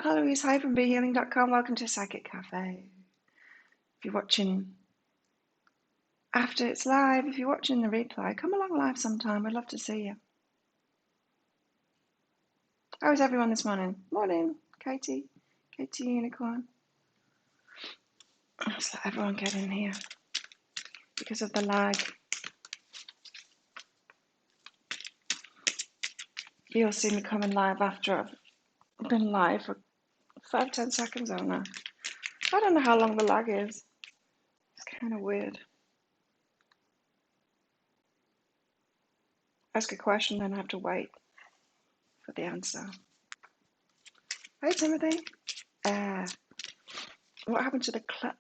Hello, Louise. Hi from BeHealing.com. Welcome to Psychic Cafe. If you're watching after it's live, if you're watching the replay, come along live sometime. We'd love to see you. How is everyone this morning? Morning, Katie. Katie Unicorn. Let's let everyone get in here because of the lag. You'll see me coming live after I've been live for 5-10 seconds on now. I don't know how long the lag is. It's kind of weird. Ask a question, then I have to wait for the answer. Hey, Timothy. What happened to the clip?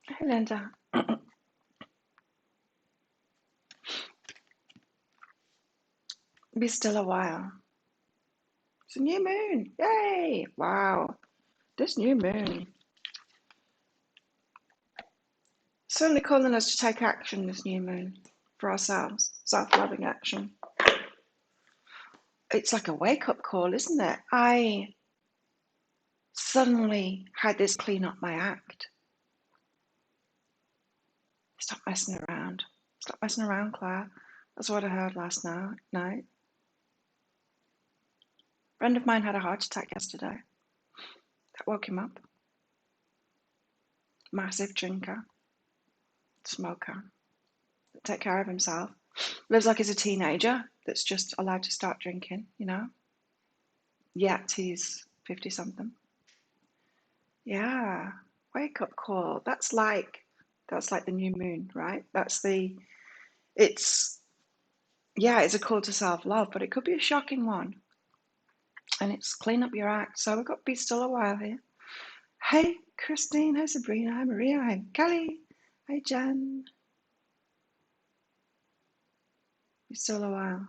Hey, Linda. Be still a while. It's a new moon. Yay! Wow. This new moon. Certainly calling us to take action this new moon for ourselves. Self-loving action. It's like a wake-up call, isn't it? I suddenly had this clean up my act. Stop messing around. Stop messing around, Claire. That's what I heard last night. A friend of mine had a heart attack yesterday. That woke him up. Massive drinker. Smoker. Take care of himself. Lives like he's a teenager that's just allowed to start drinking, you know? Yet he's 50-something. Yeah. Wake up call. That's like the new moon, right? It's a call to self-love, but it could be a shocking one. And it's clean up your act. So we've got to be still a while here. Hey, Christine. Hi, Sabrina. Hi, Maria. Hi, Kelly. Hi, Jen. Be still a while.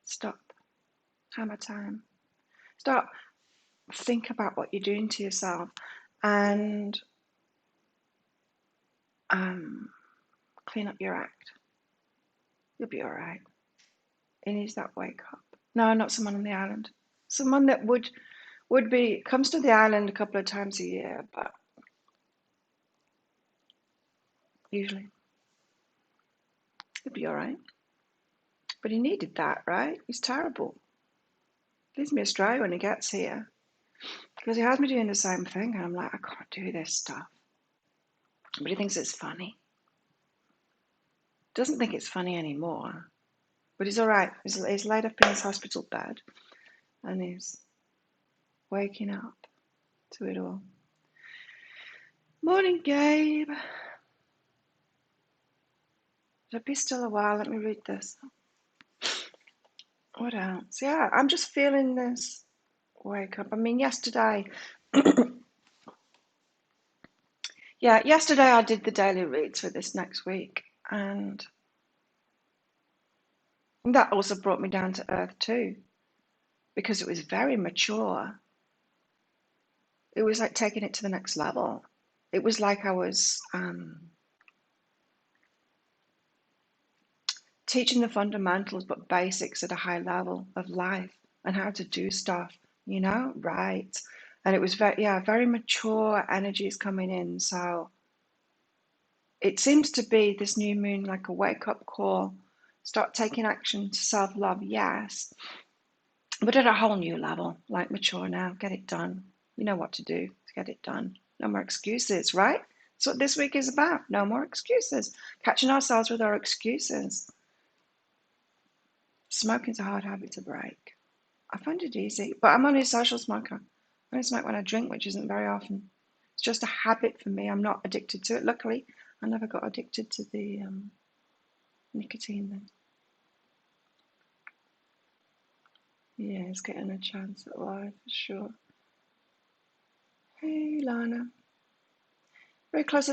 Stop. Hammer time. Stop. Think about what you're doing to yourself and clean up your act. You'll be all right. It needs that wake up. No, not someone on the island. Someone that comes to the island a couple of times a year, but usually he'll be all right. But he needed that, right? He's terrible. Leaves me astray when he gets here because he has me doing the same thing, and I'm like, I can't do this stuff. But he thinks it's funny. Doesn't think it's funny anymore. But he's all right. He's laid up in his hospital bed, and he's waking up to it all. Morning, Gabe. So be still a while. Let me read this. What else? Yeah, I'm just feeling this wake up. I mean, yesterday I did the daily reads for this next week, and that also brought me down to earth too, because it was very mature. It was like taking it to the next level. It was like I was teaching the fundamentals, but basics at a high level of life and how to do stuff, right? And it was very mature energies coming in. So it seems to be this new moon like a wake-up call. Start taking action to self-love, yes, but at a whole new level, like mature now. Get it done. You know what to do to get it done. No more excuses, right? That's what this week is about. No more excuses. Catching ourselves with our excuses. Smoking's a hard habit to break. I find it easy, but I'm only a social smoker. I only smoke when I drink, which isn't very often. It's just a habit for me. I'm not addicted to it. Luckily, I never got addicted to the nicotine then. Yeah, it's getting a chance at life for sure. Hey, Lana. Very close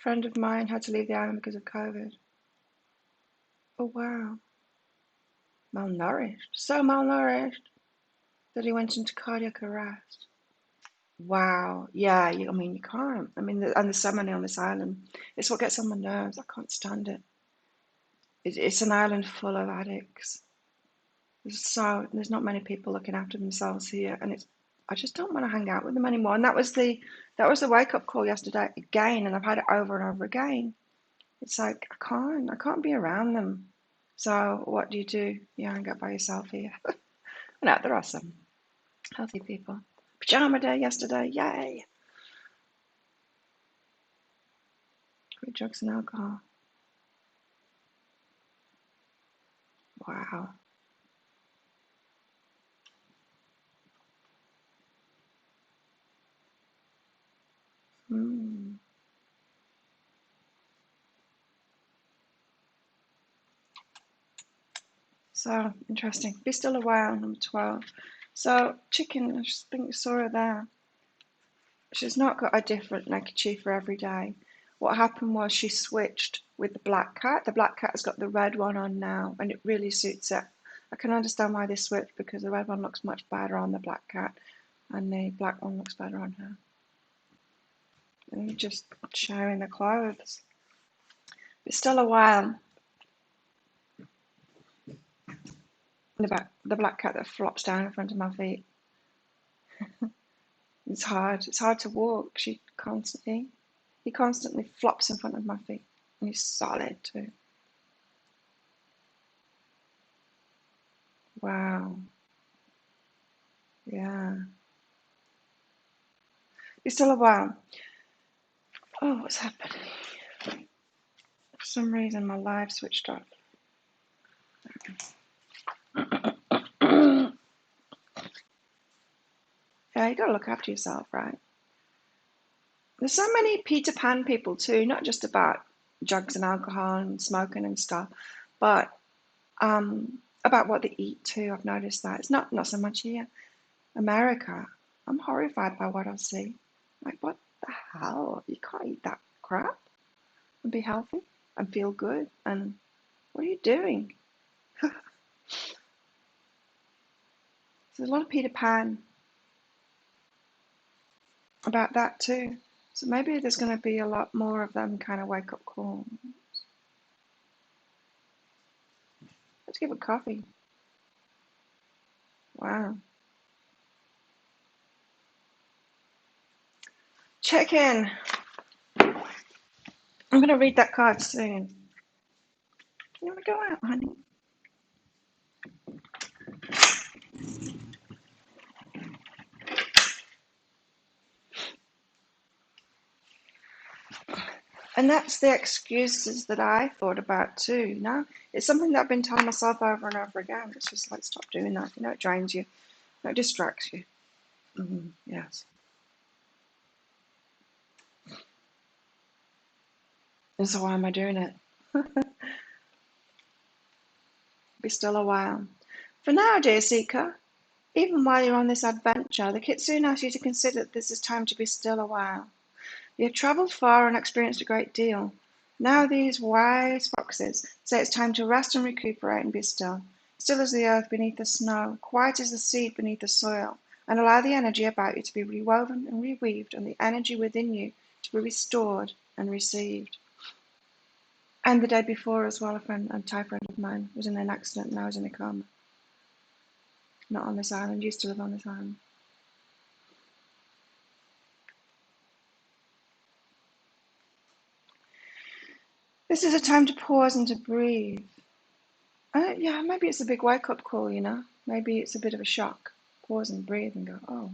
friend of mine had to leave the island because of COVID. Oh, wow. Malnourished. So malnourished that he went into cardiac arrest. Wow. Yeah, you can't. I mean, and there's so many on this island. It's what gets on my nerves. I can't stand it. It's an island full of addicts. There's not many people looking after themselves here, and I just don't want to hang out with them anymore. And that was the wake up call yesterday again, and I've had it over and over again. It's like I can't be around them. So what do? You hang out by yourself here. No, there are some healthy people. Pajama day yesterday, yay! Quit drugs and alcohol. Wow. Mm. So interesting. Be still a while, number 12. So chicken, I just think you saw her there. She's not got a different neckerchief for every day. What happened was she switched with the black cat. The black cat has got the red one on now, and it really suits it. I can understand why they switched because the red one looks much better on the black cat, and the black one looks better on her. And just sharing the clothes. It's still a while. The black cat that flops down in front of my feet. It's hard. It's hard to walk. He constantly flops in front of my feet, and he's solid too. Wow. Yeah. It's still a while. Oh, what's happening? For some reason, my live switched off. Yeah, you gotta look after yourself, right? There's so many Peter Pan people too, not just about drugs and alcohol and smoking and stuff, but about what they eat too. I've noticed that. It's not so much here. America, I'm horrified by what I see. Like, what the hell? You can't eat that crap and be healthy and feel good. And what are you doing? There's a lot of Peter Pan about that too. So maybe there's going to be a lot more of them kind of wake up call. Let's give it coffee. Wow. Check in. I'm going to read that card soon. You want to go out, honey? And that's the excuses that I thought about too, you know? It's something that I've been telling myself over and over again. It's just like, stop doing that. You know, it drains you. It distracts you. Yes. And so why am I doing it? Be still a while. For now, dear seeker, even while you're on this adventure, the Kitsune asks you to consider that this is time to be still a while. You have travelled far and experienced a great deal. Now these wise foxes say it's time to rest and recuperate and be still. Still as the earth beneath the snow, quiet as the seed beneath the soil, and allow the energy about you to be rewoven and reweaved, and the energy within you to be restored and received. And the day before as well, a Thai friend of mine was in an accident and I was in a coma. Not on this island, used to live on this island. This is a time to pause and to breathe. Yeah, maybe it's a big wake-up call, you know? Maybe it's a bit of a shock. Pause and breathe and go, oh.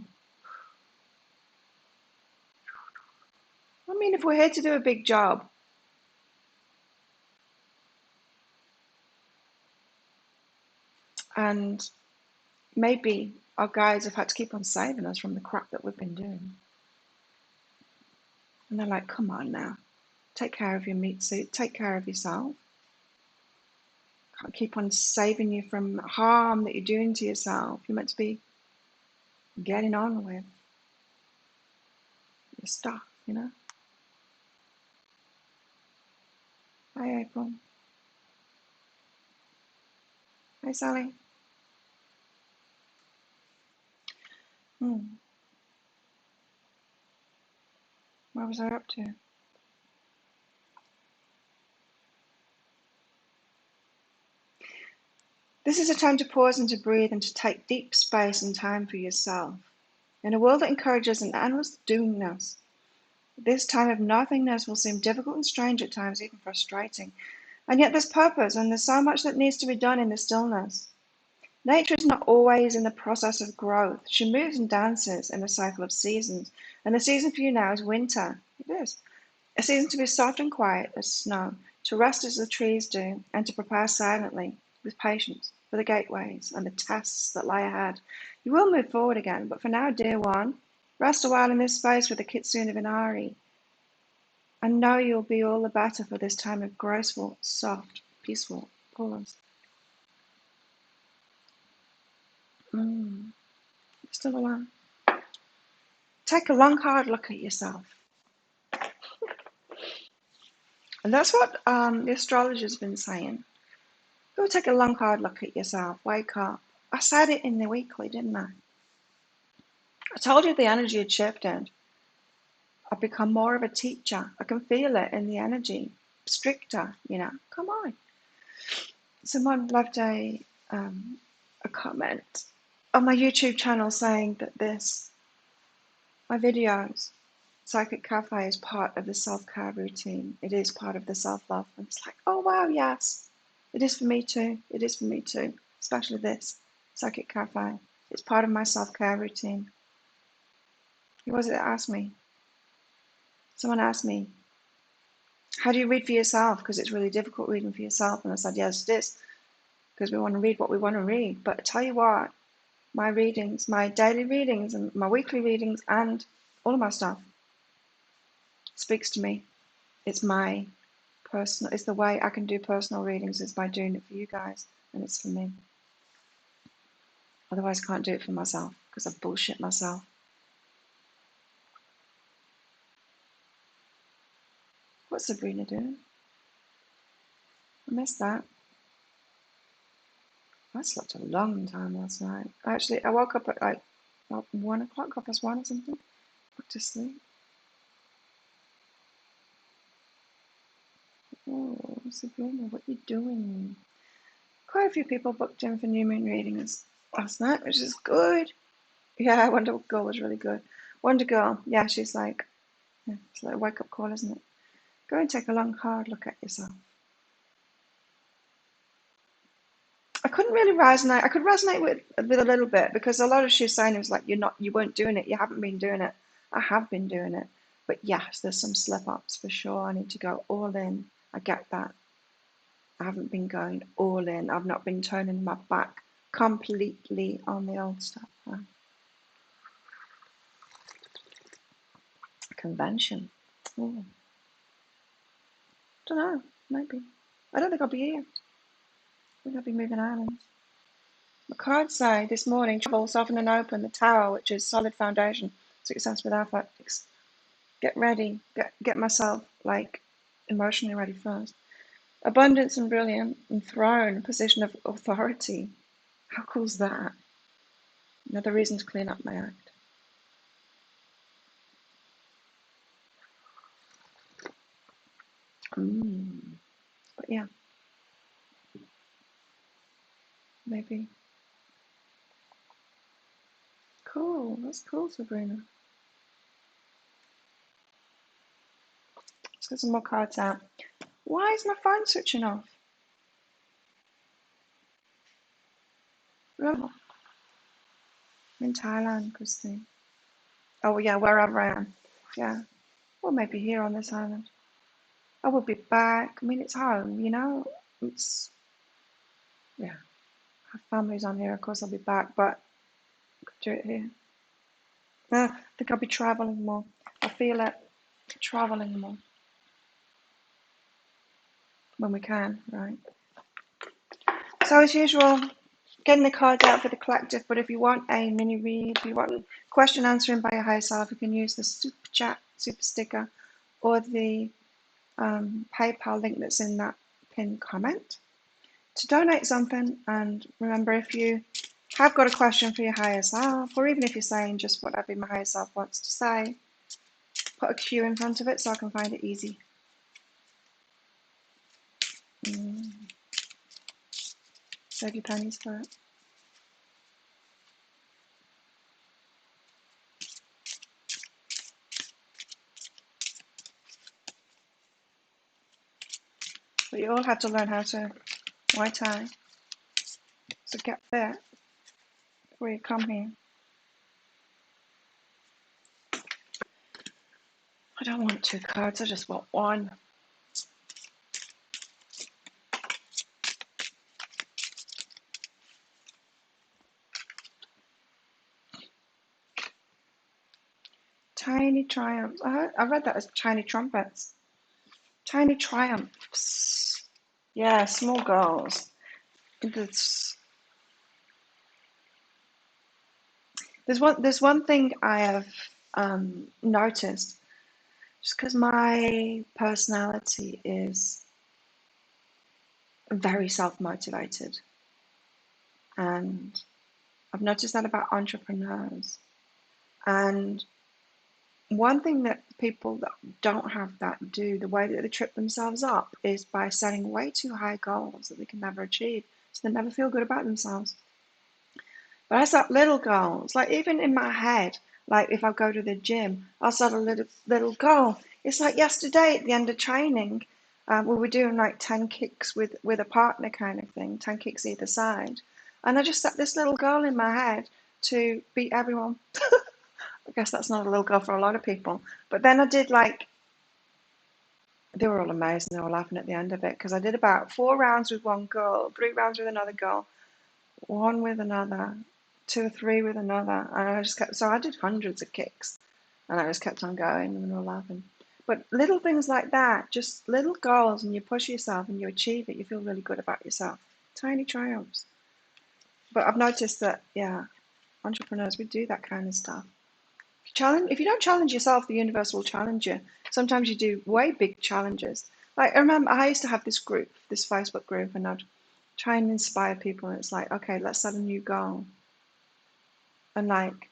I mean, if we're here to do a big job, and maybe our guides have had to keep on saving us from the crap that we've been doing. And they're like, come on now. Take care of your meat suit. Take care of yourself. Can't keep on saving you from harm that you're doing to yourself. You're meant to be getting on with your stuff, you know? Hi, April. Hi, Sally. What was I up to? This is a time to pause and to breathe and to take deep space and time for yourself. In a world that encourages an endless doingness, this time of nothingness will seem difficult and strange at times, even frustrating. And yet there's purpose, and there's so much that needs to be done in the stillness. Nature is not always in the process of growth. She moves and dances in a cycle of seasons. And the season for you now is winter. It is. A season to be soft and quiet as snow, to rest as the trees do, and to prepare silently, with patience, for the gateways and the tests that lie ahead. You will move forward again, but for now, dear one, rest a while in this space with the Kitsune Vinari, and know you'll be all the better for this time of graceful, soft, peaceful pause. Still alone. Take a long, hard look at yourself. And that's what the astrologer's been saying. Go take a long, hard look at yourself. Wake up. I said it in the weekly, didn't I? I told you the energy had shifted. I've become more of a teacher. I can feel it in the energy. Stricter, Come on. Someone left a comment on my YouTube channel saying that my videos, Psychic Cafe, is part of the self-care routine. It is part of the self-love. And it's like, oh wow, yes. It is for me too. It is for me too. Especially this Psychic Cafe. It's part of my self-care routine. Who was it that asked me? Someone asked me, how do you read for yourself? Because it's really difficult reading for yourself. And I said, yes, it is. Because we want to read what we want to read. But I tell you what, my readings, my daily readings and my weekly readings and all of my stuff speaks to me. It's my personal, it's the way I can do personal readings is by doing it for you guys, and it's for me. Otherwise I can't do it for myself because I bullshit myself. What's Sabrina doing? I missed that. I slept a long time last night. Actually, I woke up at like 1 o'clock, 1:30 or something. Went to sleep. Oh, Sabrina, what are you doing? Quite a few people booked in for new moon readings last night, which is good. Yeah, Wonder Girl was really good. Wonder Girl, yeah, she's like, it's like a wake-up call, isn't it? Go and take a long, hard look at yourself. I couldn't really resonate. I could resonate with a little bit because a lot of she's saying was like, you weren't doing it. You haven't been doing it. I have been doing it. But yes, there's some slip-ups for sure. I need to go all in. I get that. I haven't been going all in. I've not been turning my back completely on the old stuff. Convention. Oh. Don't know. Maybe. I don't think I'll be here. I think I'll be moving islands. My cards say this morning, travel, soften and open, the tower, which is solid foundation, success with athletics. Get ready. Get myself like emotionally ready first. Abundance and brilliant and throne, position of authority. How cool's that? Another reason to clean up my act. But yeah, maybe. Cool. That's cool, Sabrina. Let's get some more cards out. Why is my phone switching off? I'm in Thailand, Christine. Oh yeah, wherever I am. Yeah. Or maybe here on this island. I will be back. I mean, it's home, It's, yeah. I have families on here, of course I'll be back, but I could do it here. I think I'll be traveling more. I feel it. Traveling more. When we can, right? So as usual, getting the cards out for the collective, but if you want a mini read, if you want a question answering by your higher self, you can use the super chat, super sticker, or the PayPal link that's in that pinned comment to donate something. And remember, if you have got a question for your higher self, or even if you're saying just whatever my higher self wants to say, put a Q in front of it so I can find it easy. Save your pennies for it. But you all have to learn how to Muay Thai. So get fit before you come here. I don't want 2 cards, I just want 1. Tiny triumphs. I read that as tiny trumpets. Tiny triumphs. Yeah, small goals. There's one thing I have noticed, just because my personality is very self-motivated, and I've noticed that about entrepreneurs. And one thing that people that don't have that do, the way that they trip themselves up, is by setting way too high goals that they can never achieve. So they never feel good about themselves. But I set little goals, like even in my head, like if I go to the gym, I'll set a little goal. It's like yesterday at the end of training, we were doing like 10 kicks with a partner kind of thing, 10 kicks either side. And I just set this little goal in my head to beat everyone. I guess that's not a little goal for a lot of people. But then I did like, they were all amazed and they were laughing at the end of it because I did about 4 rounds with one girl, 3 rounds with another girl, 1 with another, 2 or 3 with another, and I just kept. So I did hundreds of kicks, and I just kept on going, and we were laughing. But little things like that, just little goals, and you push yourself and you achieve it, you feel really good about yourself. Tiny triumphs. But I've noticed that, yeah, entrepreneurs, we do that kind of stuff. If you don't challenge yourself, the universe will challenge you. Sometimes you do way big challenges. Like I remember I used to have this group, this Facebook group, and I'd try and inspire people, and it's like, okay, let's set a new goal. And like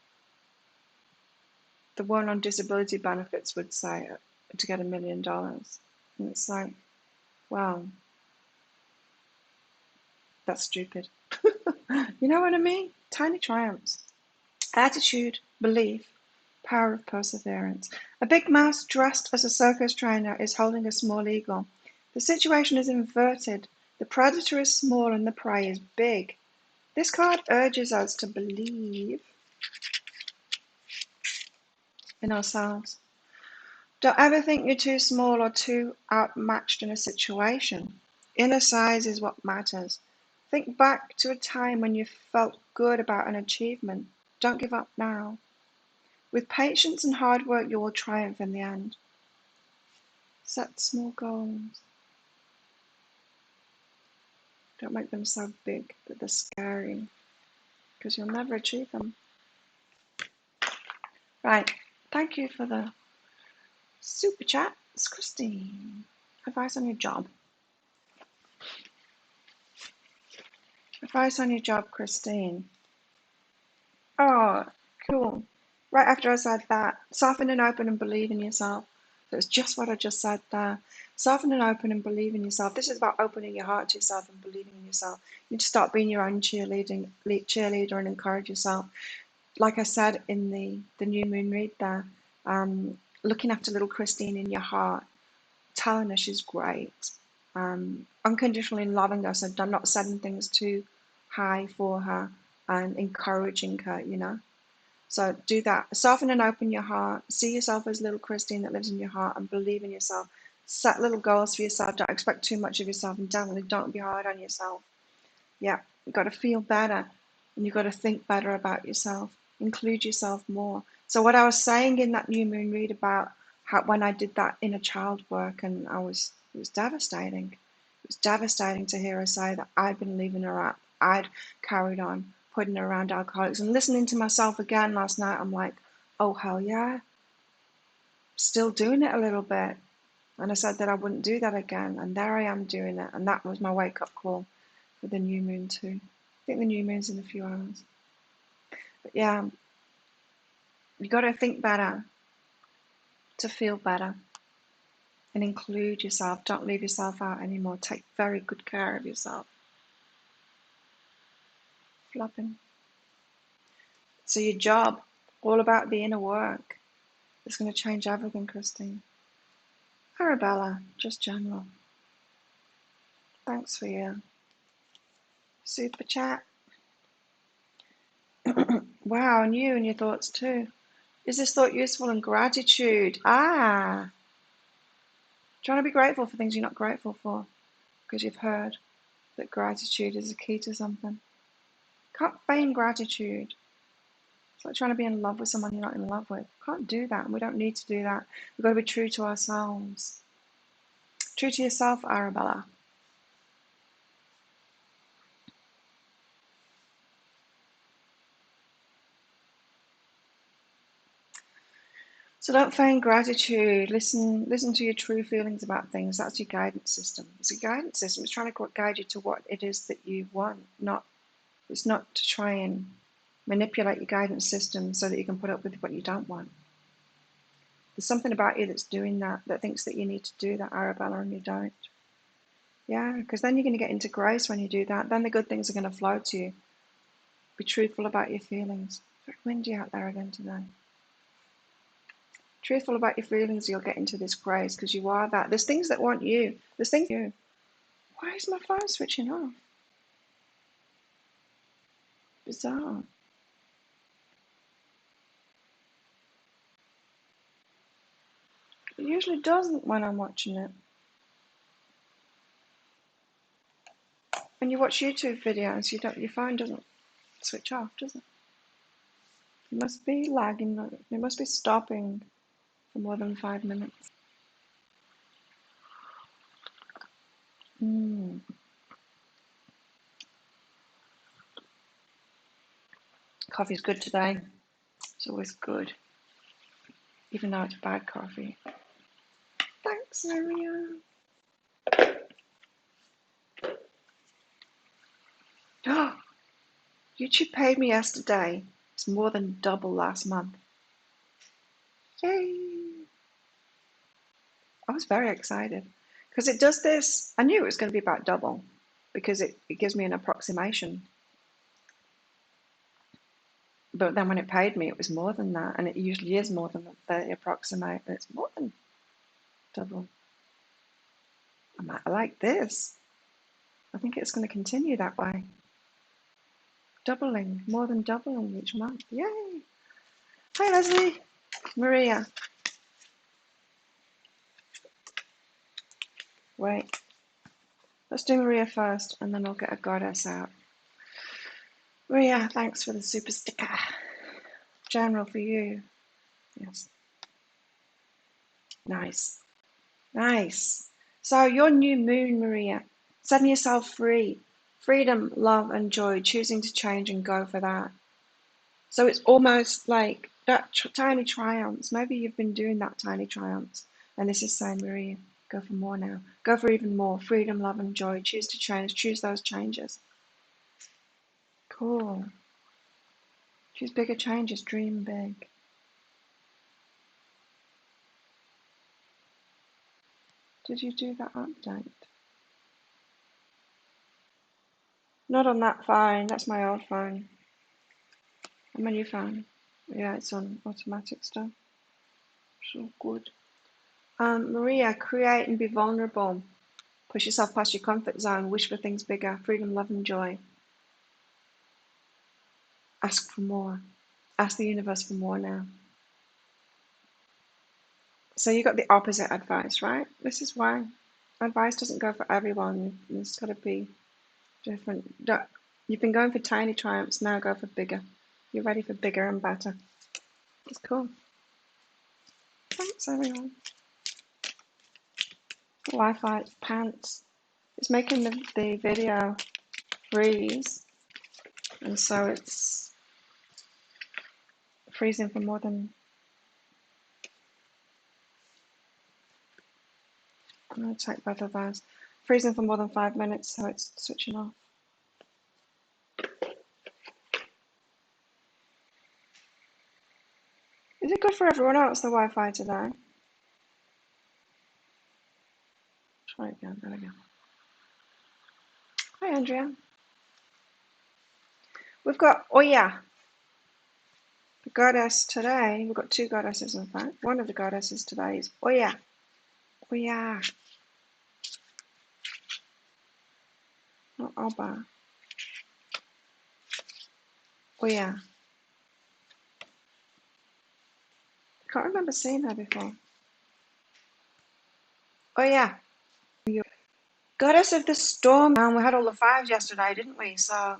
the one on disability benefits would say to get $1 million. And it's like, wow, that's stupid. You know what I mean? Tiny triumphs. Attitude, belief, power of perseverance. A big mouse dressed as a circus trainer is holding a small eagle. The situation is inverted. The predator is small and the prey is big. This card urges us to believe in ourselves. Don't ever think you're too small or too outmatched in a situation. Inner size is what matters. Think back to a time when you felt good about an achievement. Don't give up now. With patience and hard work, you will triumph in the end. Set small goals. Don't make them so big that they're scary, because you'll never achieve them. Right, thank you for the super chat. It's Christine. Advice on your job. Advice on your job, Christine. Oh, cool. Right after I said that, soften and open and believe in yourself. That's just what I just said there. Soften and open and believe in yourself. This is about opening your heart to yourself and believing in yourself. You need to start being your own cheerleader and encourage yourself. Like I said in the new moon read there, looking after little Christine in your heart, telling her she's great, unconditionally loving her, so not setting things too high for her, and encouraging her, you know. So do that. Soften and open your heart. See yourself as little Christine that lives in your heart and believe in yourself. Set little goals for yourself. Don't expect too much of yourself, and definitely don't be hard on yourself. Yeah, you've got to feel better and you've got to think better about yourself. Include yourself more. So what I was saying in that new moon read about how when I did that inner child work, and it was devastating. It was devastating to hear her say that I'd been leaving her up. I'd carried on putting her around alcoholics, and listening to myself again last night, I'm like, oh hell yeah, still doing it a little bit. And I said that I wouldn't do that again, and there I am doing it, and that was my wake-up call for the new moon too. I think the new moon's in a few hours. But yeah, you got to think better to feel better and include yourself. Don't leave yourself out anymore. Take very good care of yourself. flopping. So your job, all about the inner work. It's going to change everything, Christine. Arabella, just general. Thanks for your super chat. Wow, and you and your thoughts too. Is this thought useful? And gratitude. Ah, trying to be grateful for things you're not grateful for because you've heard that gratitude is a key to something. Can't feign gratitude. It's like trying to be in love with someone you're not in love with. Can't do that, and we don't need to do that. We've got to be true to ourselves. True to yourself, Arabella. So don't feign gratitude. Listen to your true feelings about things. That's your guidance system. It's a guidance system. It's trying to guide you to what it is that you want. It's not to try and manipulate your guidance system so that you can put up with what you don't want. There's something about you that's doing that thinks that you need to do that, Arabella, and you don't. Yeah, because then you're going to get into grace when you do that. Then the good things are going to flow to you. Be truthful about your feelings. It's very windy out there again today. Truthful about your feelings, you'll get into this grace because you are that. There's things that want you. There's things you. Why is my phone switching off? Bizarre. It usually doesn't when I'm watching it. When you watch YouTube videos, your phone doesn't switch off, does it? It must be lagging. It must be stopping for more than 5 minutes. Coffee's good today. It's always good, even though it's bad coffee. Thanks, Maria. YouTube paid me yesterday. It's more than double last month. Yay! I was very excited because it does this. I knew it was going to be about double because it gives me an approximation. But then when it paid me, it was more than that, and it usually is more than they approximate. It's more than double. I like this. I think it's going to continue that way. Doubling, more than doubling each month. Yay! Hi, Leslie. Maria. Wait. Let's do Maria first, and then I'll get a goddess out. Maria, thanks for the super sticker. General for you. Yes. Nice. Nice. So your new moon, Maria. Setting yourself free. Freedom, love, and joy. Choosing to change and go for that. So it's almost like that tiny triumphs. Maybe you've been doing that tiny triumphs. And this is saying, Maria, go for more now. Go for even more. Freedom, love, and joy. Choose to change. Choose those changes. Cool. Choose bigger changes. Dream big. Did you do that update? Not on that phone. That's my old phone. And my new phone. Yeah, it's on automatic stuff. So good. Maria, create and be vulnerable. Push yourself past your comfort zone. Wish for things bigger. Freedom, love, and joy. Ask for more. Ask the universe for more now. So you got the opposite advice, right? This is why advice doesn't go for everyone. It's got to be different. You've been going for tiny triumphs. Now go for bigger. You're ready for bigger and better. It's cool. Thanks, everyone. Wi-Fi pants. It's making the video freeze, and so it's freezing for more than. I'm going to take both of those. Freezing for more than 5 minutes, so it's switching off. Is it good for everyone else, the Wi-Fi today? Try again. There we go. Hi, Andrea. We've got Oya, the goddess today. We've got two goddesses, in fact. One of the goddesses today is Oya. Oya. Not Oba. Oya. I can't remember seeing her before. Oya. Goddess of the storm. And we had all the fives yesterday, didn't we? So,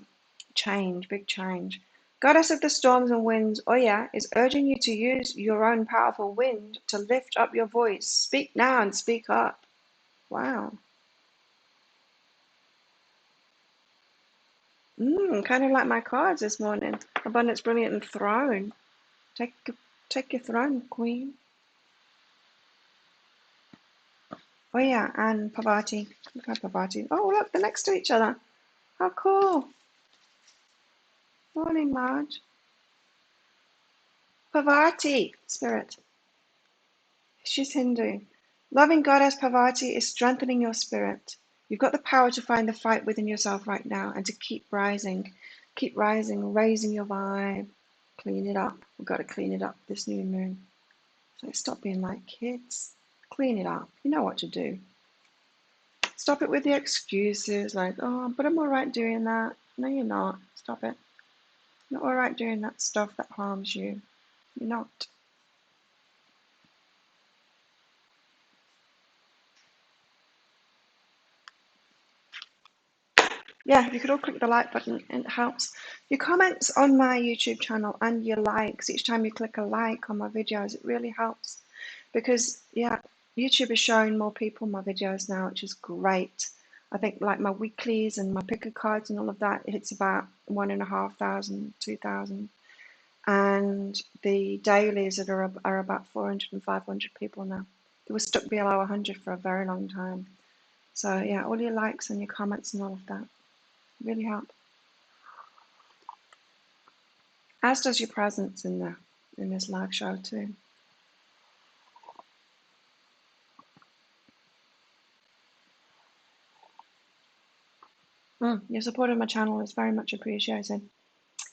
change, big change. Goddess of the storms and winds, Oya is urging you to use your own powerful wind to lift up your voice. Speak now and speak up. Wow. Kind of like my cards this morning. Abundance, brilliant, and throne. Take your throne, queen. Oya and Parvati. Look at Parvati. Oh, look, they're next to each other. How cool. Morning, Marge. Parvati, spirit. She's Hindu. Loving goddess Parvati is strengthening your spirit. You've got the power to find the fight within yourself right now and to keep rising. Keep rising, raising your vibe. Clean it up. We've got to clean it up this new moon. So stop being like kids. Clean it up. You know what to do. Stop it with the excuses like, oh, but I'm all right doing that. No, you're not. Stop it. You're all right doing that stuff that harms you. You're not. Yeah, if you could all click the like button, it helps. Your comments on my YouTube channel and your likes, each time you click a like on my videos, it really helps. Because, yeah, YouTube is showing more people my videos now, which is great. I think like my weeklies and my picker cards and all of that, it hits about 1,500, 2,000. And the dailies are about 400 and 500 people now. They were stuck below 100 for a very long time. So yeah, all your likes and your comments and all of that really help. As does your presence in this live show too. Your support of my channel is very much appreciated.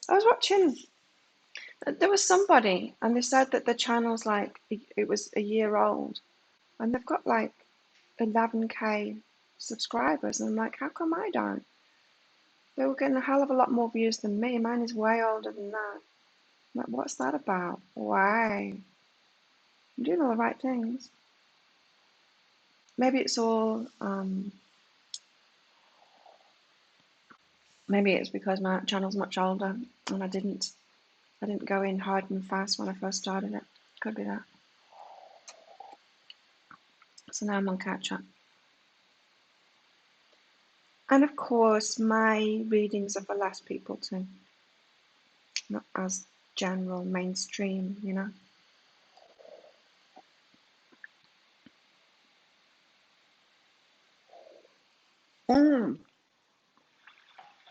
I was watching, there was somebody, and they said that the channel's like, it was a year old, and they've got like 11k subscribers, and I'm like, how come I don't? They were getting a hell of a lot more views than me. Mine is way older than that. I'm like, what's that about? Why? I'm doing all the right things. Maybe it's all, maybe it's because my channel's much older and I didn't go in hard and fast when I first started it. Could be that. So now I'm on catch up. And of course, my readings are for less people too. Not as general, mainstream, you know.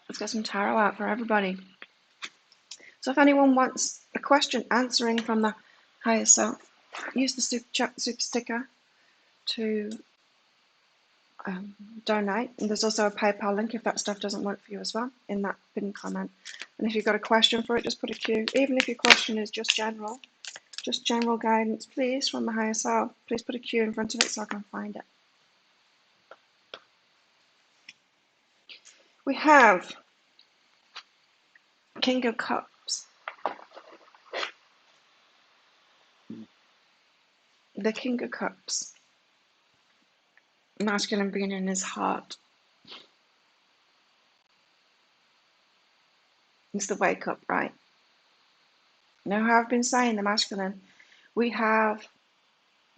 Let's get some tarot out for everybody. So if anyone wants a question answering from the higher self, use the super sticker to donate. And there's also a PayPal link if that stuff doesn't work for you as well in that pinned comment. And if you've got a question for it, just put a Q. Even if your question is just general guidance, please, from the higher self, please put a Q in front of it so I can find it. We have King of Cups. The King of Cups. Masculine being in his heart. It's the wake up, right? Now, how I've been saying, the masculine, we have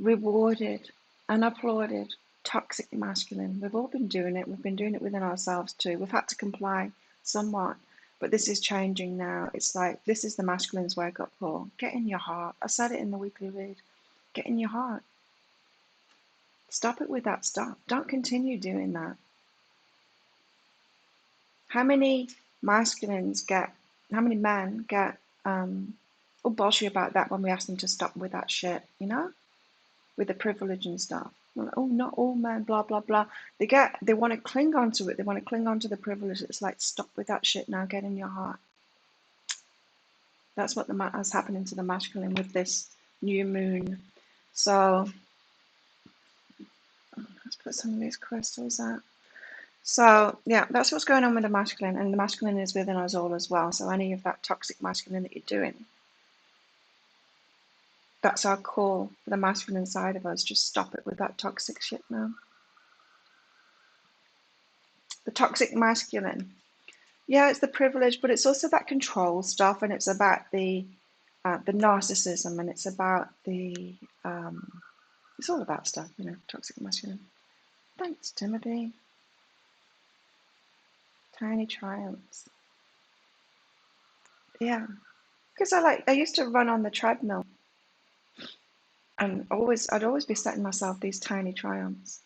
rewarded and applauded toxic masculine. We've all been doing it. We've been doing it within ourselves too. We've had to comply somewhat, but this is changing now. It's like, this is the masculine's wake up call. Get in your heart. I said it in the weekly read. Get in your heart. Stop it with that stuff. Don't continue doing that. How many men get all bullshit about that when we ask them to stop with that shit, you know? With the privilege and stuff. Like, oh, not all men, blah, blah, blah. They want to cling on to it. They want to cling on to the privilege. It's like, stop with that shit now. Get in your heart. That's what is happening to the masculine with this new moon. So let's put some of these crystals out. So yeah, that's what's going on with the masculine, and the masculine is within us all as well. So any of that toxic masculine that you're doing, that's our call for the masculine side of us. Just stop it with that toxic shit now. The toxic masculine. Yeah, it's the privilege, but it's also that control stuff, and it's about the narcissism, and it's about it's all about stuff, you know, toxic masculine. Thanks, Timothy. Tiny triumphs. Yeah, because I used to run on the treadmill, and I'd always be setting myself these tiny triumphs,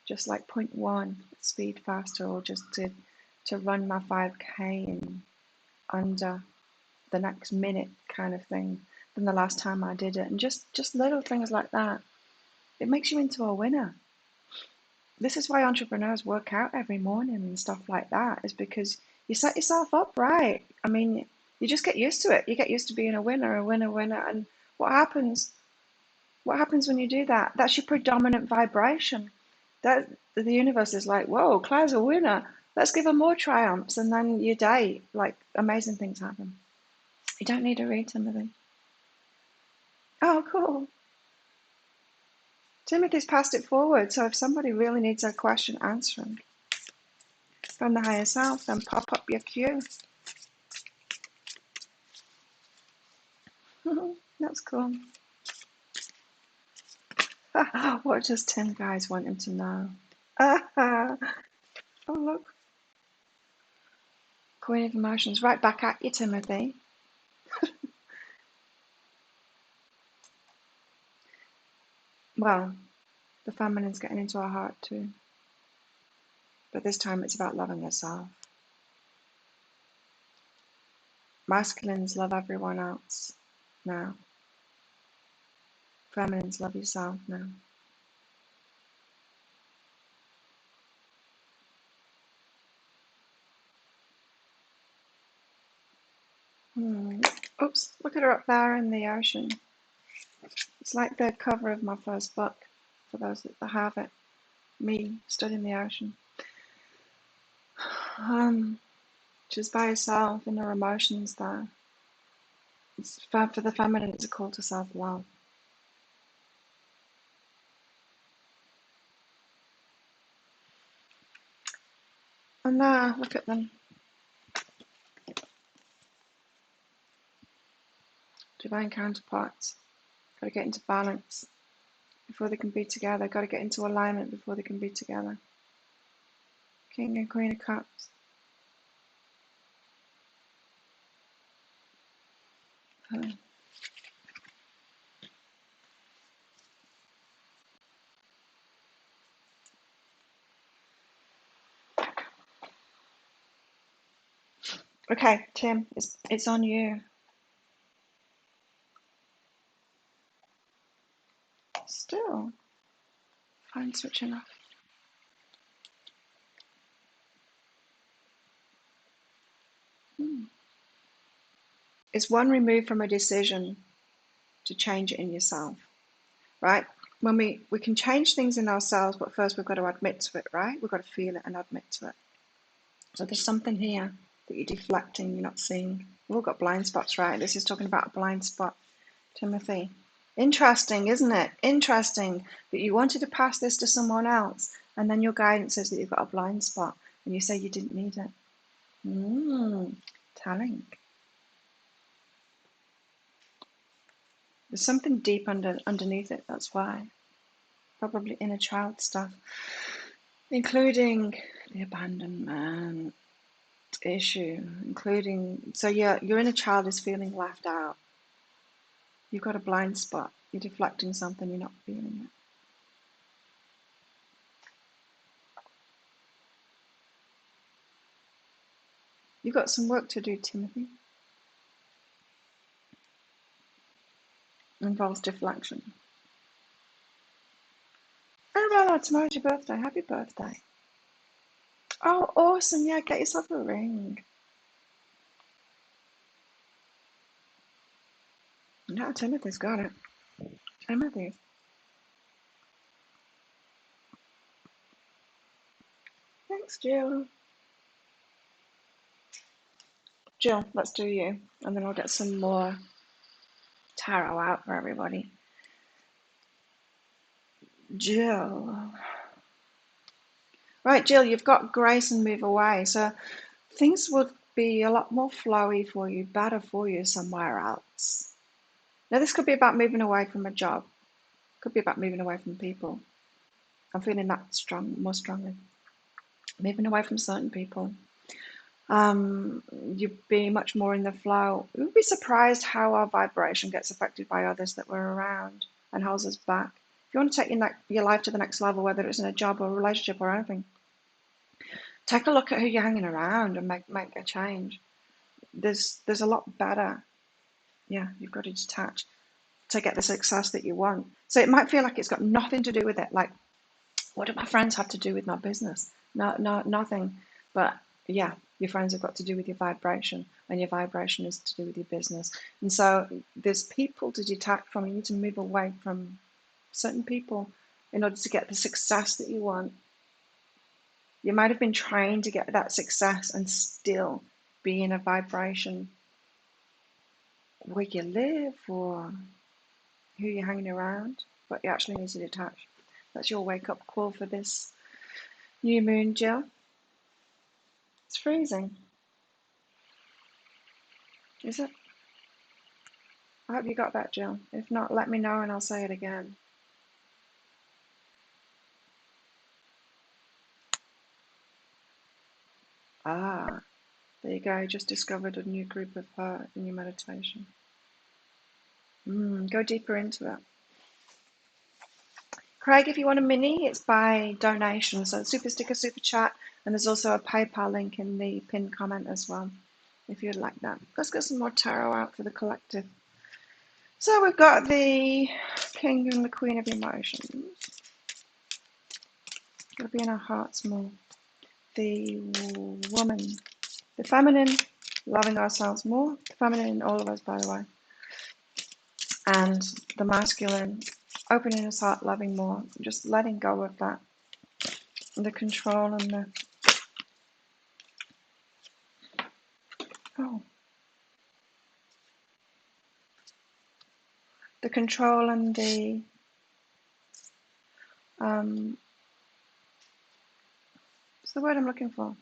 just like 0.1 speed faster, or just to run my 5K in under the next minute kind of thing than the last time I did it. And just little things like that. It makes you into a winner. This is why entrepreneurs work out every morning and stuff like that, is because you set yourself up right. I mean, you just get used to it. You get used to being a winner, a winner, winner. And what happens? What happens when you do that? That's your predominant vibration. That the universe is like, whoa, Claire's a winner. Let's give her more triumphs. And then your day, like amazing things happen. You don't need to read Timothy. Oh, cool. Timothy's passed it forward. So if somebody really needs a question answering from the higher self, then pop up your cue. That's cool. What does 10 guys want him to know? Oh, look. Queen of Emotions. Right back at you, Timothy. Well, the feminine's getting into our heart too. But this time it's about loving yourself. Masculines love everyone else now. Feminines love yourself now. Oops, look at her up there in the ocean. It's like the cover of my first book, for those that have it. Me stood in the ocean. She's by herself in her emotions there. For the feminine, it's a call to self-love. And there, look at them. Divine counterparts. Got to get into balance before they can be together. Got to get into alignment before they can be together. King and Queen of Cups. Okay, Tim, it's on you. Still, fine, switching off. It's one remove from a decision to change it in yourself, right? When we can change things in ourselves, but first we've got to admit to it, right? We've got to feel it and admit to it. So there's something here that you're deflecting, you're not seeing. We've all got blind spots, right? This is talking about a blind spot, Timothy. Interesting, isn't it? Interesting that you wanted to pass this to someone else, and then your guidance says that you've got a blind spot, and you say you didn't need it. Telling. There's something deep underneath it, that's why. Probably inner child stuff, including the abandonment issue, so yeah, your inner child is feeling left out. You've got a blind spot. You're deflecting something, you're not feeling it. You've got some work to do, Timothy. It involves deflection. Arabella, tomorrow's your birthday. Happy birthday. Oh, awesome. Yeah, get yourself a ring. No, Timothy's got it. Timothy. Thanks, Jill. Jill, let's do you. And then I'll get some more tarot out for everybody. Jill. Right, Jill, you've got grace and move away. So things would be a lot more flowy for you, better for you somewhere else. Now, this could be about moving away from a job. Could be about moving away from people. I'm feeling that more strongly. Moving away from certain people. You'd be much more in the flow. You'd be surprised how our vibration gets affected by others that we're around and holds us back. If you want to take your life to the next level, whether it's in a job or a relationship or anything, take a look at who you're hanging around and make a change. There's a lot better. Yeah, you've got to detach to get the success that you want. So it might feel like it's got nothing to do with it. Like, what do my friends have to do with my business? No, nothing. But yeah, your friends have got to do with your vibration, and your vibration is to do with your business. And so there's people to detach from. You need to move away from certain people in order to get the success that you want. You might have been trying to get that success and still be in a vibration where you live or who you're hanging around, but you actually need to detach. That's your wake-up call for this new moon, Jill. It's freezing. Is it? I hope you got that, Jill. If not, let me know and I'll say it again. Ah, there you go. Just discovered a new group of her in your meditation. Go deeper into it. Craig, if you want a mini, it's by donation. So super sticker, super chat, and there's also a PayPal link in the pinned comment as well, if you'd like that. Let's get some more tarot out for the collective. So we've got the King and the Queen of Emotions. Gotta be in our hearts more. The woman, the feminine, loving ourselves more. The feminine in all of us, by the way. And the masculine, opening his heart, loving more. Just letting go of that. The control and the... Oh. The control and the... what's the word I'm looking for?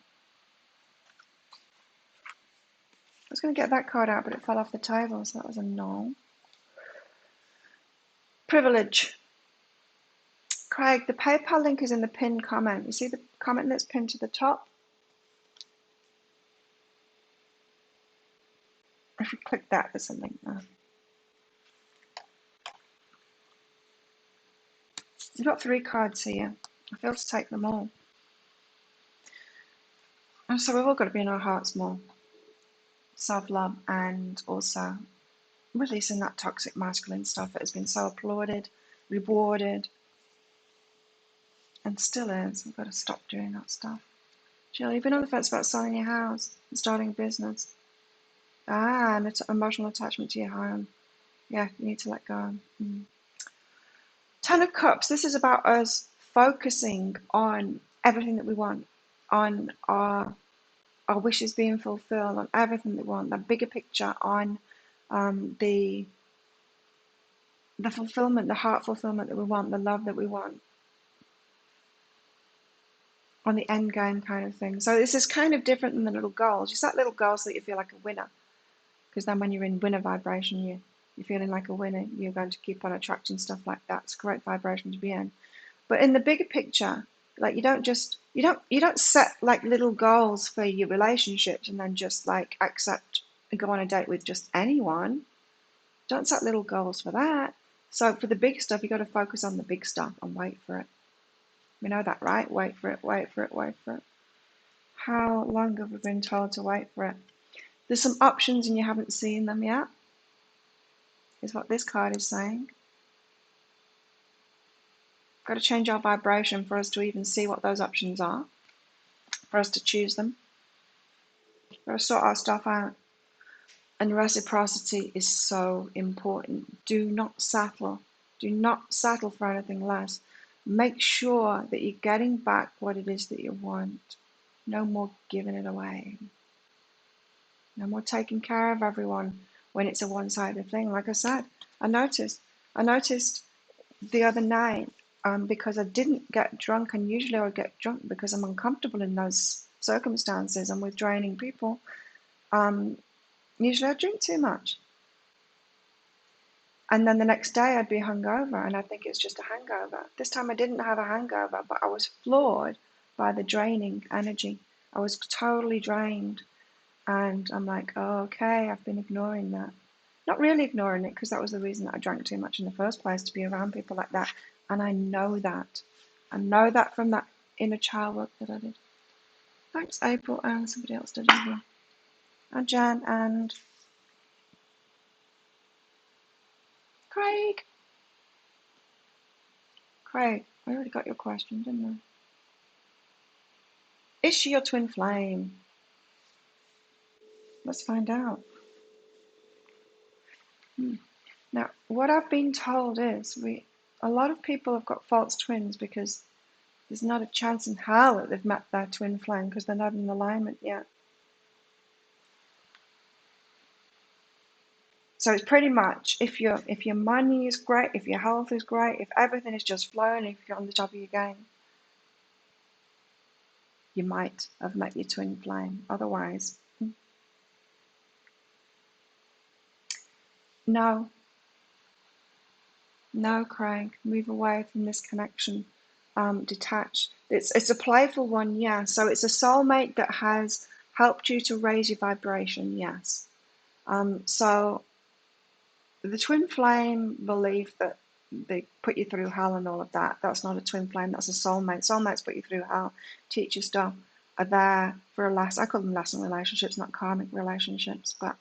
I was going to get that card out, but it fell off the table, so that was a no. Privilege. Craig, the PayPal link is in the pinned comment. You see the comment that's pinned to the top? If you click that, there's a link there. You've got 3 cards here. I failed to take them all. And so we've all got to be in our hearts more. Self-love and also releasing that toxic masculine stuff that has been so applauded, rewarded, and still is. We've got to stop doing that stuff. Jill, you've been on the fence about selling your house and starting a business. An emotional attachment to your home. Yeah, you need to let go. 10 of Cups. This is about us focusing on everything that we want, on our wishes being fulfilled, on everything that we want, the bigger picture, on the fulfillment, the heart fulfillment that we want, the love that we want, on the end game kind of thing. So this is kind of different than the little goals. You set little goals so that you feel like a winner, because then when you're in winner vibration, you're feeling like a winner. You're going to keep on attracting stuff like that. It's a great vibration to be in. But in the bigger picture, like you don't set like little goals for your relationships and then just like accept and go on a date with just anyone. Don't set little goals for that. So for the big stuff, you got to focus on the big stuff and wait for it. We know that, right? Wait for it, wait for it, wait for it. How long have we been told to wait for it? There's some options and you haven't seen them yet, is what this card is saying. Got to change our vibration for us to even see what those options are, for us to choose them. Got to sort our stuff out And reciprocity is so important. Do not settle. Do not settle for anything less. Make sure that you're getting back what it is that you want. No more giving it away. No more taking care of everyone when it's a one-sided thing. Like I said, I noticed the other night, because I didn't get drunk, and usually I would get drunk because I'm uncomfortable in those circumstances and with draining people. Usually I drink too much. And then the next day I'd be hungover, and I think it's just a hangover. This time I didn't have a hangover, but I was floored by the draining energy. I was totally drained. And I'm like, oh, okay, I've been ignoring that. Not really ignoring it, because that was the reason that I drank too much in the first place, to be around people like that. And I know that. I know that from that inner child work that I did. Thanks, April, and somebody else did as well. And Jan and Craig. Craig, I already got your question, didn't I? Is she your twin flame? Let's find out. Now, what I've been told is a lot of people have got false twins because there's not a chance in hell that they've met their twin flame because they're not in alignment yet. So it's pretty much if your money is great, if your health is great, if everything is just flowing, if you're on the top of your game, you might have met your twin flame. Otherwise, no, no, Craig, move away from this connection. Detach. It's a playful one, yeah. So it's a soulmate that has helped you to raise your vibration, yes. So the twin flame belief that they put you through hell and all of that, that's not a twin flame, that's a soulmate. Soulmates put you through hell, teach you stuff, are there for a lesson. I call them lesson relationships, not karmic relationships, but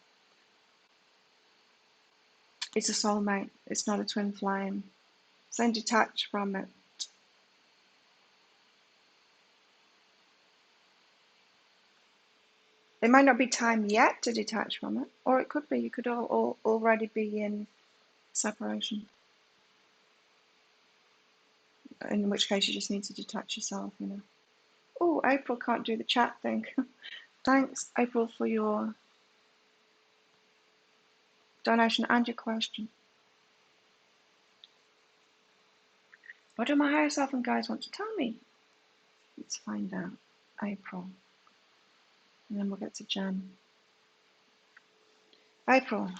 it's a soulmate, it's not a twin flame. So detach from it. It might not be time yet to detach from it, or it could be, you could all already be in separation. In which case you just need to detach yourself, you know. Oh, April can't do the chat thing. Thanks, April, for your donation and your question. What do my higher self and guides want to tell me? Let's find out. April. And then we'll get to Jan. April.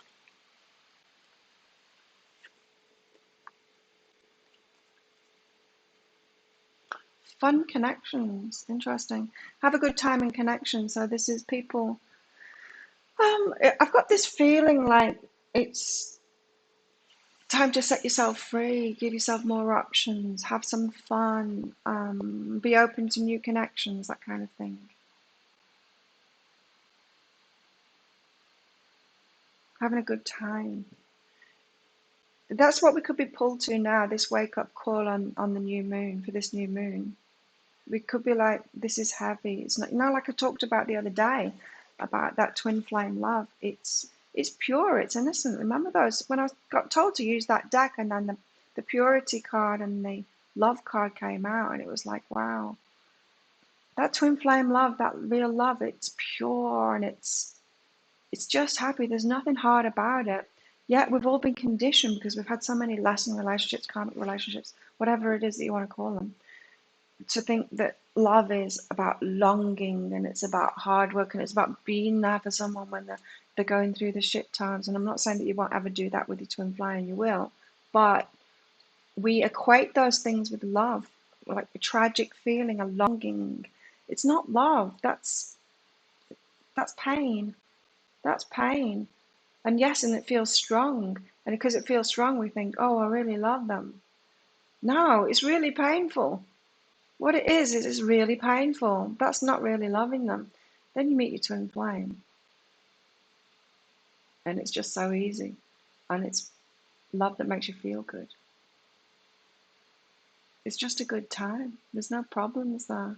Fun connections. Interesting. Have a good time in connection. So this is people. I've got this feeling like it's time to set yourself free, give yourself more options, have some fun, be open to new connections, that kind of thing. Having a good time. That's what we could be pulled to now, this wake-up call on the new moon, for this new moon. We could be like, this is heavy. It's not, you know, like I talked about the other day, about that twin flame love. It's pure, it's innocent. Remember those, when I got told to use that deck, and then the purity card and the love card came out, and it was like, wow. That twin flame love, that real love, it's pure, and it's just happy. There's nothing hard about it. Yet we've all been conditioned because we've had so many lesson relationships, karmic relationships, whatever it is that you want to call them, to think that love is about longing, and it's about hard work, and it's about being there for someone when they're going through the shit times. And I'm not saying that you won't ever do that with your twin flame, you will, but we equate those things with love, like a tragic feeling, a longing. It's not love. That's pain. That's pain. And yes, and it feels strong. And because it feels strong, we think, oh, I really love them. No, it's really painful. What it is it's really painful. That's not really loving them. Then you meet your twin flame. And it's just so easy. And it's love that makes you feel good. It's just a good time. There's no problems there.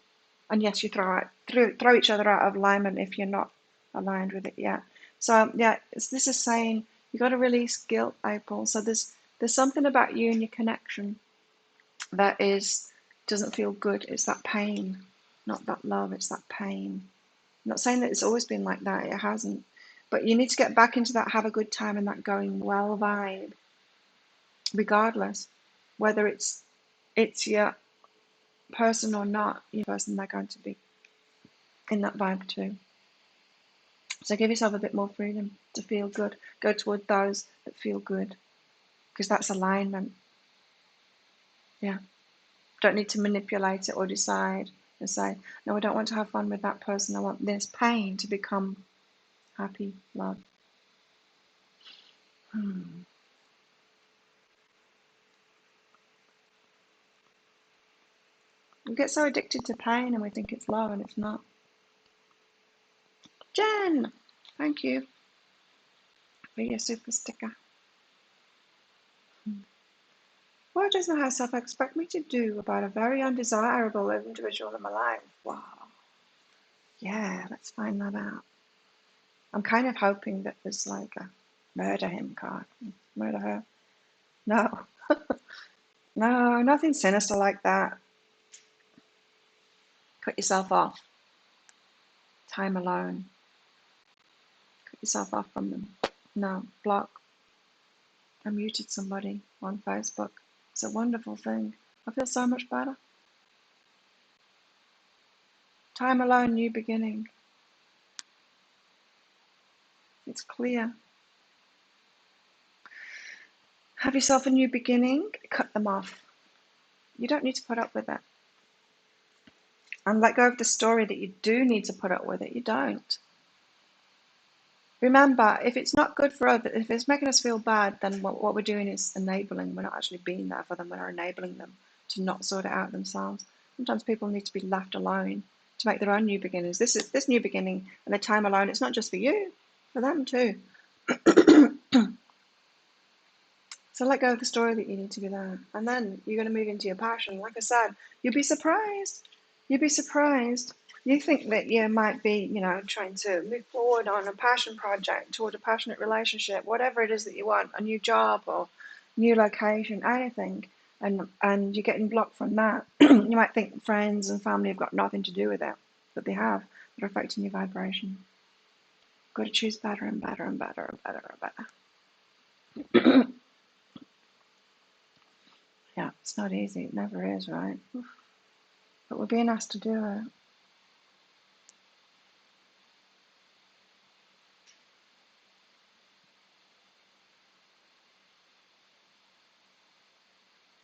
And yes, you throw each other out of alignment if you're not aligned with it yet. So yeah, this is saying you got to release guilt, April. So there's something about you and your connection that doesn't feel good. It's that pain, not that love. It's that pain. I'm not saying that it's always been like that. It hasn't. But you need to get back into that have a good time and that going well vibe, regardless, whether it's your person or not. Your person, they're going to be in that vibe too. So give yourself a bit more freedom to feel good. Go toward those that feel good, because that's alignment. Yeah. Don't need to manipulate it or decide and say, no, I don't want to have fun with that person. I want this pain to become happy, love. We get so addicted to pain and we think it's love and it's not. Jen, thank you for your super sticker. What does my higher self expect me to do about a very undesirable individual in my life? Wow. Yeah, let's find that out. I'm kind of hoping that there's like a murder him card. Murder her. No. No, nothing sinister like that. Cut yourself off. Time alone. Cut yourself off from them. No, block. I muted somebody on Facebook. It's a wonderful thing. I feel so much better. Time alone, new beginning. It's clear. Have yourself a new beginning. Cut them off. You don't need to put up with it. And let go of the story that you do need to put up with it. You don't. Remember, if it's not good for others, if it's making us feel bad, then what we're doing is enabling. We're not actually being there for them. We're enabling them to not sort it out themselves. Sometimes people need to be left alone to make their own new beginnings. This new beginning and the time alone, it's not just for you, for them too. So let go of the story that you need to be there. And then you're going to move into your passion. Like I said, you'll be surprised. You'll be surprised. You think that you might be, trying to move forward on a passion project toward a passionate relationship, whatever it is that you want, a new job or new location, anything, and you're getting blocked from that. You might think friends and family have got nothing to do with it, but they have. They're affecting your vibration. Got to choose better and better and better and better and better. Yeah, it's not easy. It never is, right? But we're being asked to do it.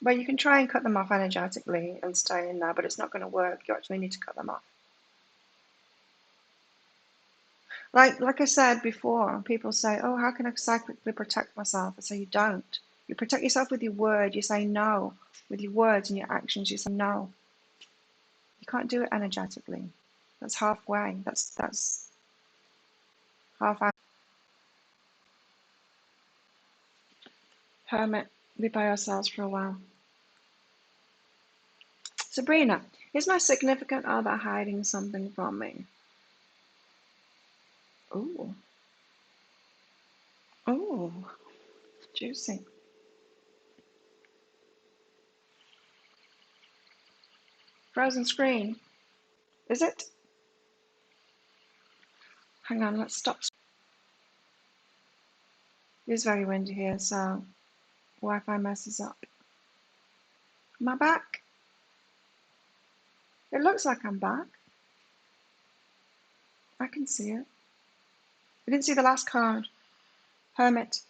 But you can try and cut them off energetically and stay in there, but it's not going to work. You actually need to cut them off. Like I said before, people say, oh, how can I psychically protect myself? I say you don't. You protect yourself with your word. You say no. With your words and your actions, you say no. You can't do it energetically. That's halfway. That's half out. Hermit, be by ourselves for a while. Sabrina, is my significant other hiding something from me? Ooh. Ooh. Juicy. Frozen screen. Is it? Hang on, let's stop. It is very windy here, so Wi-Fi messes up. Am I back? It looks like I'm back. I can see it. I didn't see the last card. Hermit.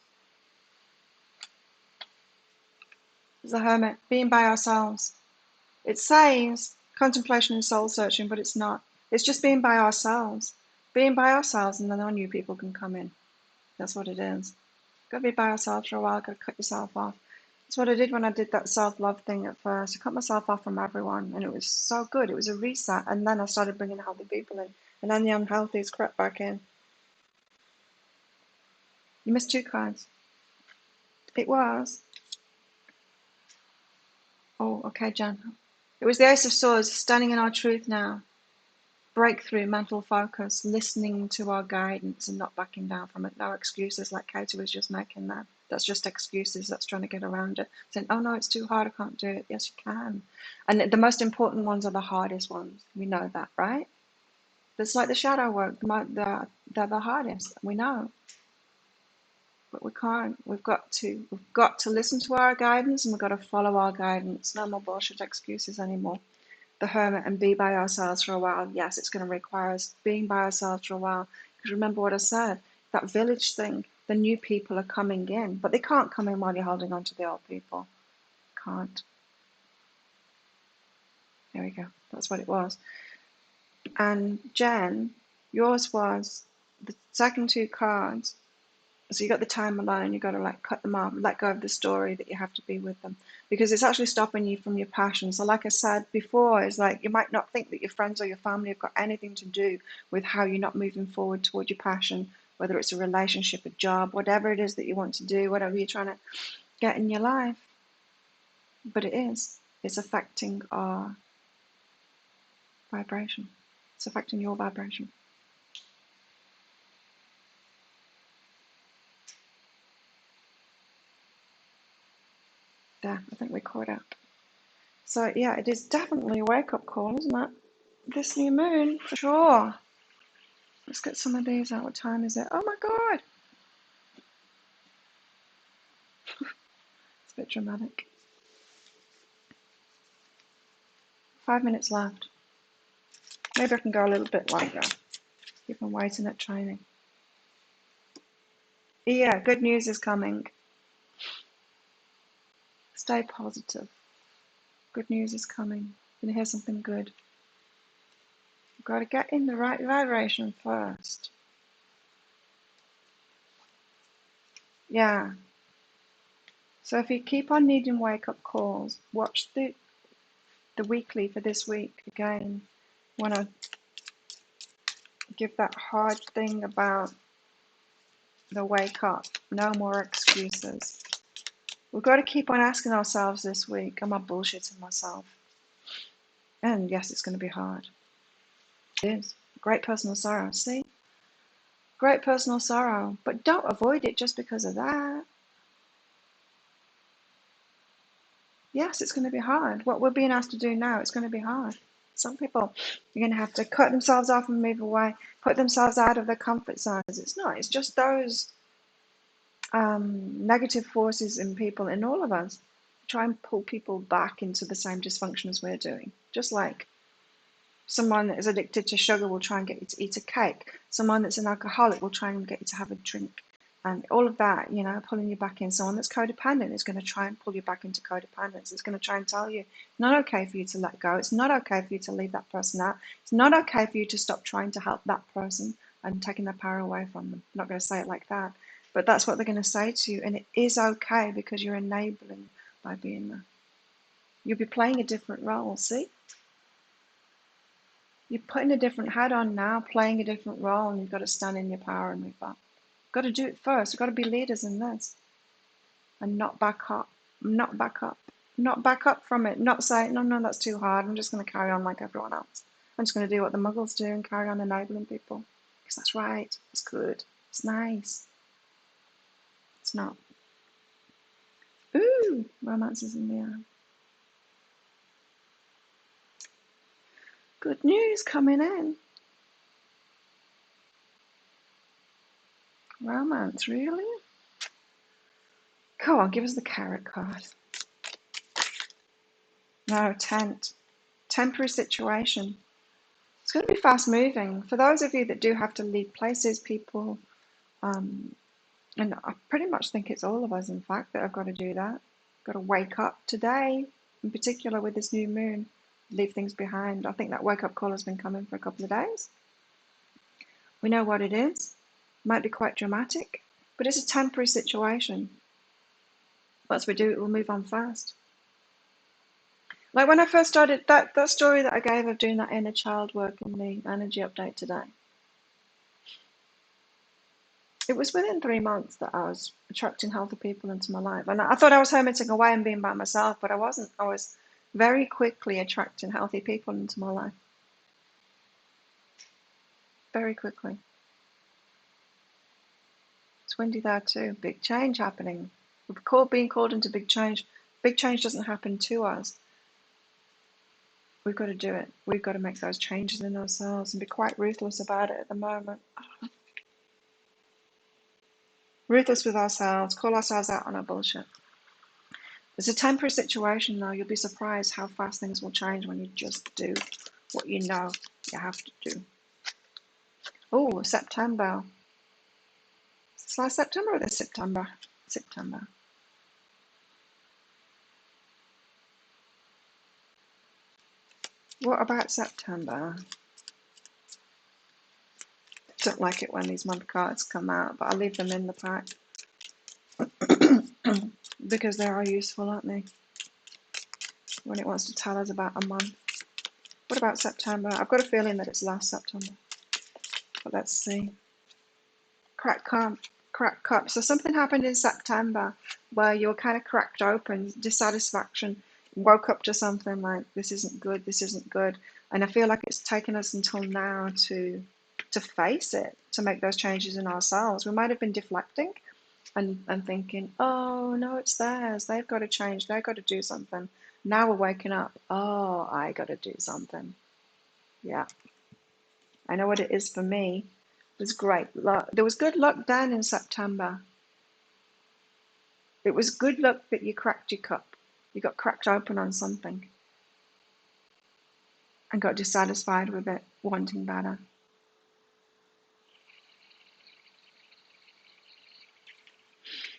It's a hermit. Being by ourselves. It says contemplation and soul searching, but it's not. It's just being by ourselves. Being by ourselves, and then all new people can come in. That's what it is. Gotta be by ourselves for a while. Gotta cut yourself off. That's what I did when I did that self-love thing at first. I cut myself off from everyone, and it was so good. It was a reset, and then I started bringing healthy people in, and then the unhealthies crept back in. You missed 2 cards. It was. Oh, okay, Jen. It was the Ace of Swords, standing in our truth now. breakthrough, mental focus, listening to our guidance and not backing down from it. No excuses like Katie was just making there. That's just excuses. That's trying to get around it. Saying, oh no, it's too hard. I can't do it. Yes, you can. And the most important ones are the hardest ones. We know that, right? It's like the shadow work. They're the hardest. We know. But we can't. We've got to listen to our guidance, and we've got to follow our guidance. No more bullshit excuses anymore. The hermit and be by ourselves for a while. Yes, it's going to require us being by ourselves for a while. Because remember what I said, that village thing, the new people are coming in, but they can't come in while you're holding on to the old people. Can't. There we go. That's what it was. And Jen, yours was the second two cards. So you got the time alone, you got to like cut them off, let go of the story that you have to be with them, because it's actually stopping you from your passion. So like I said before, it's like you might not think that your friends or your family have got anything to do with how you're not moving forward toward your passion, whether it's a relationship, a job, whatever it is that you want to do, whatever you're trying to get in your life. But it is. It's affecting our vibration. It's affecting your vibration. There, I think we caught up. So yeah, it is definitely a wake-up call, isn't it? This new moon, for sure. Let's get some of these out. What time is it? Oh my god! It's a bit dramatic. 5 minutes left. Maybe I can go a little bit longer. Keep on waiting at training. Yeah, good news is coming. Stay positive. Good news is coming. You're gonna hear something good. You've got to get in the right vibration first. Yeah. So if you keep on needing wake-up calls, watch the weekly for this week again. Want to give that hard thing about the wake up. No more excuses. We've got to keep on asking ourselves this week, am I bullshitting myself? And yes, it's going to be hard. It is. Great personal sorrow. See? Great personal sorrow. But don't avoid it just because of that. Yes, it's going to be hard. What we're being asked to do now, it's going to be hard. Some people are going to have to cut themselves off and move away, put themselves out of their comfort zones. It's not. It's just those negative forces in people, in all of us, try and pull people back into the same dysfunction as we're doing. Just like someone that is addicted to sugar will try and get you to eat a cake. Someone that's an alcoholic will try and get you to have a drink. And all of that, you know, pulling you back in. Someone that's codependent is going to try and pull you back into codependence. It's going to try and tell you, it's not okay for you to let go. It's not okay for you to leave that person out. It's not okay for you to stop trying to help that person and taking their power away from them. I'm not going to say it like that. But that's what they're going to say to you. And it is okay because you're enabling by being there. You'll be playing a different role, see? You're putting a different hat on now, playing a different role, and you've got to stand in your power and move up. You've got to do it first. You've got to be leaders in this. And not back up. Not back up. Not back up from it. Not say, no, that's too hard. I'm just going to carry on like everyone else. I'm just going to do what the muggles do and carry on enabling people. Because that's right. It's good. It's nice. It's not. Ooh, romance is in the air. Good news coming in. Romance, really? Come on, give us the carrot card. No, tent. Temporary situation. It's going to be fast moving. For those of you that do have to leave places, people, and I pretty much think it's all of us, in fact, that have got to do that. Got to wake up today, in particular with this new moon, leave things behind. I think that wake up call has been coming for a couple of days. We know what it is. Might be quite dramatic, but it's a temporary situation. Once we do it, we'll move on fast. Like when I first started, that story that I gave of doing that inner child work in the energy update today, it was within 3 months that I was attracting healthy people into my life. And I thought I was hermiting away and being by myself, but I wasn't. I was very quickly attracting healthy people into my life. very quickly. It's windy there too. Big change happening. We're being called into big change. Big change doesn't happen to us. We've got to do it. We've got to make those changes in ourselves and be quite ruthless about it at the moment. Ruthless with ourselves, call ourselves out on our bullshit. It's a temporary situation though. You'll be surprised how fast things will change when you just do what you know you have to do. Oh, September. It's last September or this September? September. What about September? Don't like it when these month cards come out, but I'll leave them in the pack because they are useful, aren't they? When it wants to tell us about a month. What about September? I've got a feeling that it's last September, but let's see. Crack cup. So something happened in September where you're kind of cracked open, dissatisfaction, woke up to something like this isn't good, and I feel like it's taken us until now to face it, to make those changes in ourselves. We might have been deflecting and thinking, oh no, it's theirs. They've got to change. They've got to do something. Now we're waking up. Oh, I got to do something. Yeah, I know what it is for me. It was great luck. There was good luck then in September. It was good luck that you cracked your cup. You got cracked open on something and got dissatisfied with it, wanting better.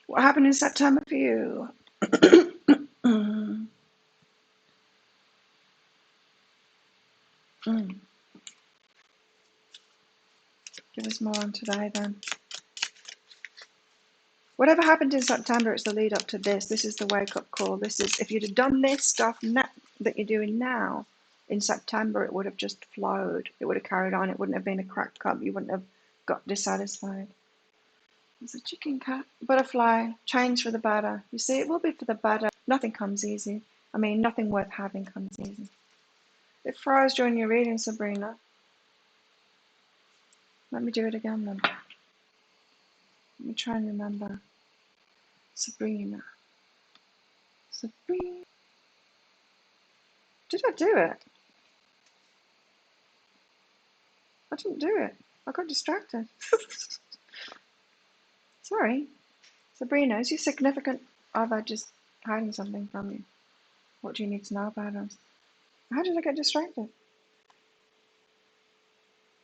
What happened in September for you? Give us more on today then. Whatever happened in September, it's the lead up to this. This is the wake up call. This is, if you'd have done this stuff that you're doing now in September, it would have just flowed. It would have carried on. It wouldn't have been a cracked cup. You wouldn't have got dissatisfied. There's a chicken cat. Butterfly, change for the better. You see, it will be for the better. Nothing comes easy. I mean, nothing worth having comes easy. It froze during your reading, Sabrina. Let me do it again then. Let me try and remember. Sabrina. Sabrina. Did I do it? I didn't do it. I got distracted. Sorry. Sabrina, is your significant other just hiding something from you? What do you need to know about us? How did I get distracted?